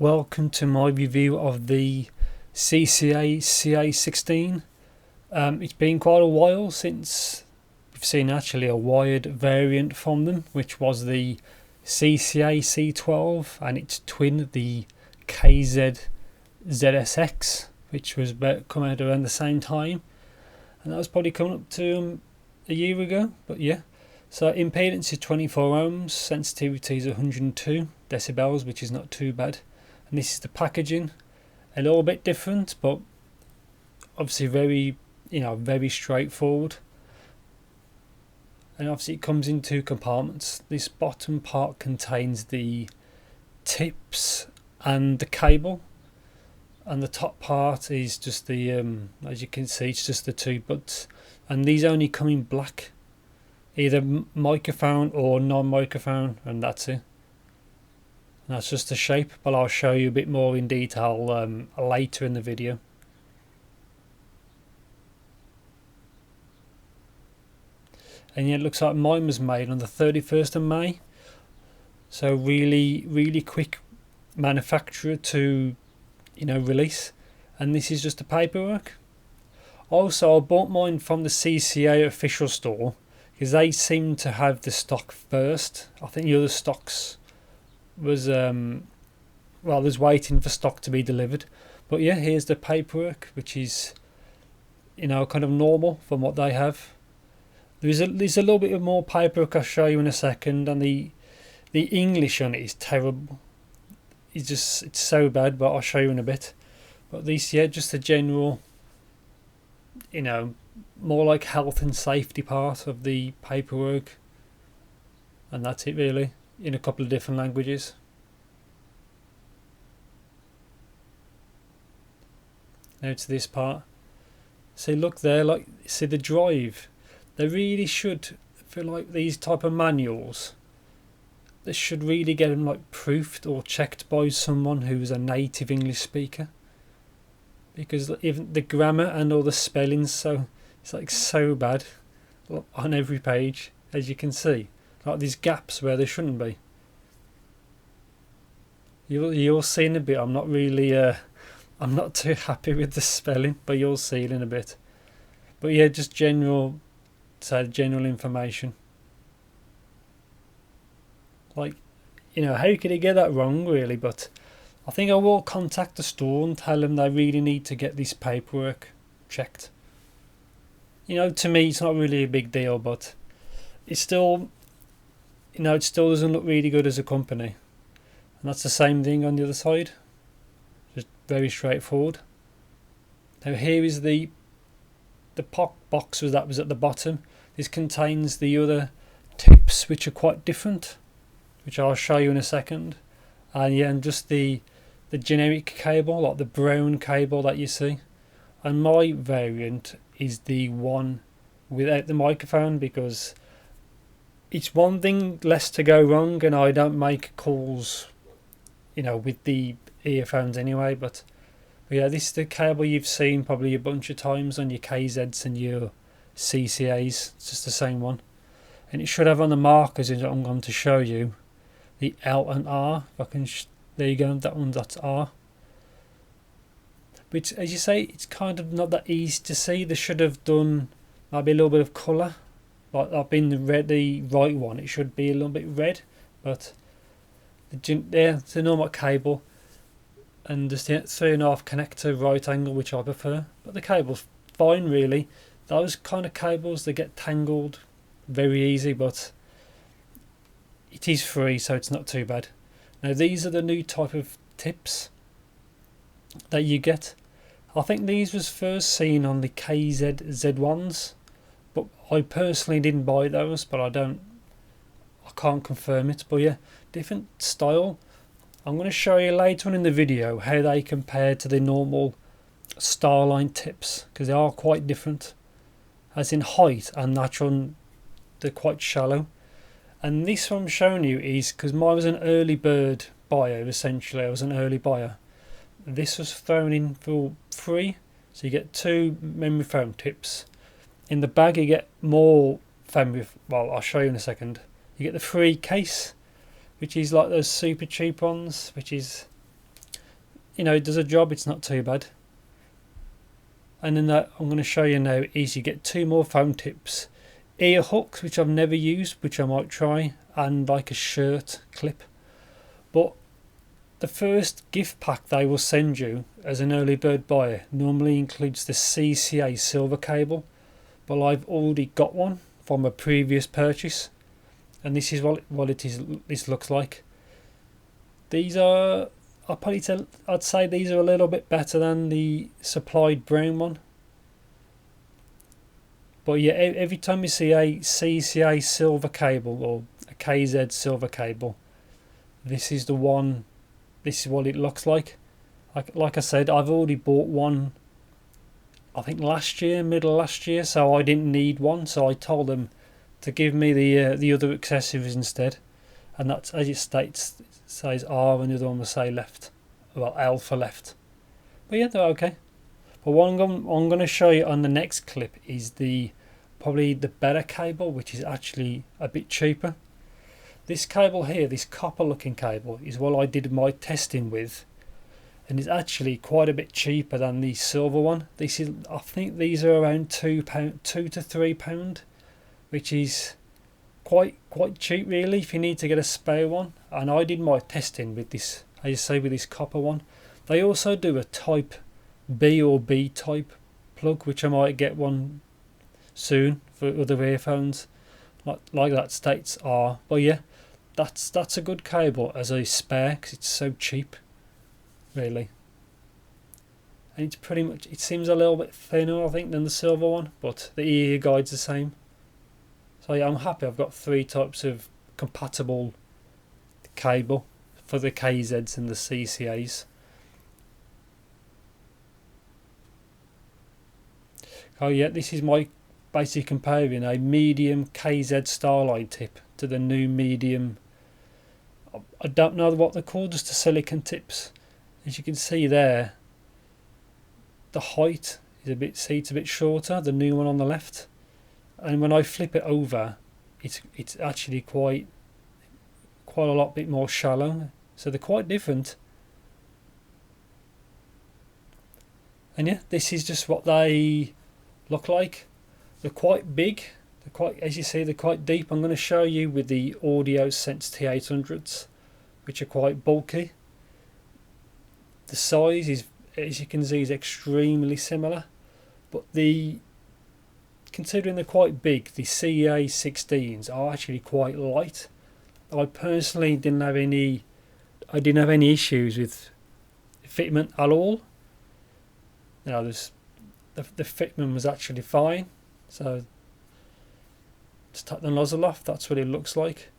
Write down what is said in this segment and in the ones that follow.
Welcome to my review of the CCA CA16. It's been quite a while since we've seen actually a wired variant from them, which was the CCA C12 and its twin, the KZ ZSX, which was come out around the same time, and that was probably coming up to a year ago. But yeah, so impedance is 24 ohms, sensitivity is 102 decibels, which is not too bad. And this is the packaging, a little bit different, but obviously very straightforward. And obviously it comes in two compartments. This bottom part contains the tips and the cable, and the top part is just the as you can see, it's just the two butts, and these only come in black, either microphone or non-microphone, and that's it. And that's just the shape, but I'll show you a bit more in detail later in the video. And yeah, it looks like mine was made on the 31st of May, so really quick manufacturer to release. And this is just the paperwork. Also, I bought mine from the CCA official store because they seem to have the stock first. I think the other stocks was was waiting for stock to be delivered. But yeah, here's the paperwork, which is kind of normal from what they have. There's a little bit of more paperwork I'll show you in a second, and the English on it is terrible. It's so bad, but I'll show you in a bit. But these, yeah, just the general, more like health and safety part of the paperwork, and that's it really, in a couple of different languages. Now to this part. See, look there, see the drive. They really should, feel like these type of manuals, they should really get them proofed or checked by someone who's a native English speaker, because even the grammar and all the spellings, so it's so bad on every page, as you can see. These gaps where there shouldn't be. You'll see in a bit. I'm not really I'm not too happy with the spelling, but you'll see it in a bit. But yeah, just general information. How could he get that wrong really? But I think I will contact the store and tell them they really need to get this paperwork checked. To me it's not really a big deal, but it's still it still doesn't look really good as a company. And that's the same thing on the other side. Just very straightforward. Now here is the box that was at the bottom. This contains the other tips, which are quite different, which I'll show you in a second. And yeah, and just the generic cable, like the brown cable that you see. And my variant is the one without the microphone, because it's one thing less to go wrong, and I don't make calls with the earphones anyway. But yeah, this is the cable you've seen probably a bunch of times on your KZs and your CCAs. It's just the same one, and it should have on the markers that I'm going to show you the L and R. If I can there you go, that's R. But as you say, it's kind of not that easy to see. They should have done maybe a little bit of colour, like in the right one it should be a little bit red. But it's a normal cable, and just the 3.5 connector right angle, which I prefer. But the cable's fine really. Those kind of cables, they get tangled very easy, but it is free, so it's not too bad. Now these are the new type of tips that you get. I think these was first seen on the KZ Z1s, but I personally didn't buy those, but I can't confirm it. But yeah, different style. I'm going to show you later on in the video how they compare to the normal Starline tips, because they are quite different, as in height and natural. They're quite shallow. And this one I'm showing you is because mine was an early bird buyer. Essentially, I was an early buyer. This was thrown in for free, so you get 2 memory foam tips. In the bag you get more memory. Well, I'll show you in a second. You get the free case, which is like those super cheap ones, which is you know, it does a job. It's not too bad. And then that I'm going to show you now is you get 2 more foam tips, ear hooks, which I've never used, which I might try, and like a shirt clip. But the first gift pack they will send you as an early bird buyer normally includes the CCA silver cable, but I've already got one from a previous purchase, and this is what it is. This looks like. These are, I'd say these are a little bit better than the supplied brown one. But yeah, every time you see a CCA silver cable or a KZ silver cable, this is the one. This is what it looks like. Like I said, I've already bought one, I think last year, middle last year, so I didn't need one. So I told them to give me the other accessories instead, and that's as it states. It says R, and the other one will say left, well L for left. But yeah, they're okay. But what I'm going to show you on the next clip is probably the better cable, which is actually a bit cheaper. This cable here, this copper looking cable, is what I did my testing with, and it's actually quite a bit cheaper than the silver one. This is, I think these are around £2 to £3, which is quite cheap really if you need to get a spare one. And I did my testing with this, as you say, with this copper one. They also do a type B or B type plug, which I might get one soon for other earphones, like that states R. But yeah, that's a good cable as a spare because it's so cheap, really. And it's pretty much, it seems a little bit thinner I think than the silver one, but the ear guide's the same. So yeah, I'm happy I've got 3 types of compatible cable for the KZs and the CCAs. Oh yeah, this is my basically comparing a medium KZ Starline tip to the new medium, I don't know what they're called, just the silicon tips. As you can see there, the height is a bit shorter, the new one on the left, and when I flip it over, it's actually quite a lot bit more shallow. So they're quite different. And yeah, this is just what they look like. They're quite big. They're quite, as you see, they're quite deep. I'm going to show you with the Audio Sense T800s, which are quite bulky. The size is, as you can see, is extremely similar, but considering they're quite big, the CA16s are actually quite light. I personally didn't have any issues with fitment at all. You know, the fitment was actually fine. So just take the nozzle off. That's what it looks like.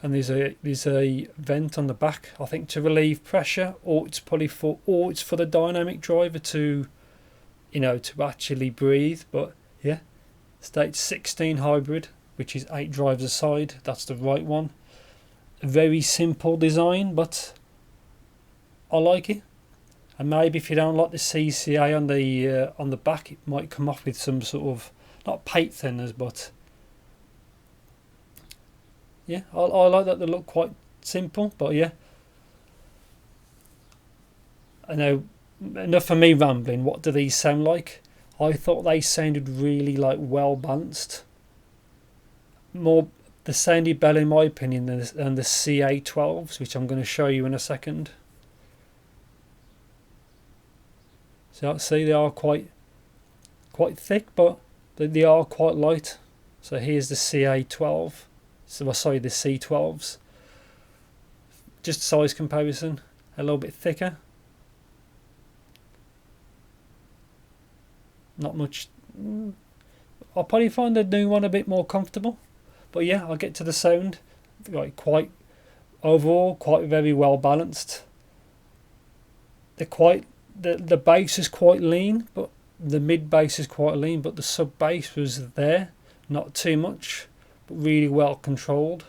And there's a vent on the back, I think, to relieve pressure, or it's probably for the dynamic driver to, you know, to actually breathe. But yeah, state 16 hybrid, which is 8 drives a side. That's the right one. A very simple design, but I like it. And maybe if you don't like the CCA on the back, it might come off with some sort of, not paint thinners, but yeah, I like that they look quite simple. But yeah, I know, enough for me rambling. What do these sound like? I thought they sounded really like well balanced. They sounded better in my opinion than the CA12s, which I'm going to show you in a second. So see, they are quite thick, but they are quite light. So here's the CA12. So sorry, the C12s. Just size comparison, a little bit thicker. Not much. I'll probably find the new one a bit more comfortable. But yeah, I'll get to the sound. Like overall, quite very well balanced. The bass is quite lean, but the mid bass is quite lean, but the sub bass was there, not too much, but really well controlled.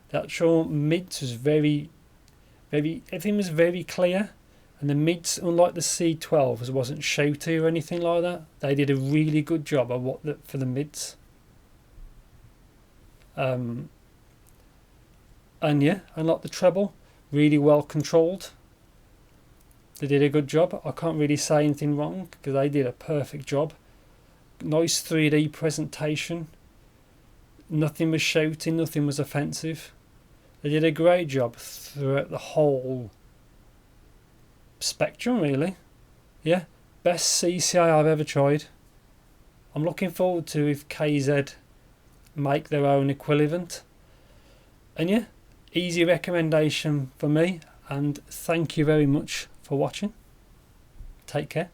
The actual mids was everything was very clear, and the mids, unlike the C12s, wasn't shouty or anything like that. They did a really good job for the mids. And yeah, unlike the treble, really well controlled. They did a good job. I can't really say anything wrong because they did a perfect job. Nice 3D presentation. Nothing was shouting, nothing was offensive. They did a great job throughout the whole spectrum, really. Yeah, best CCA I've ever tried. I'm looking forward to if KZ make their own equivalent. And yeah, easy recommendation for me, and thank you very much for watching. Take care.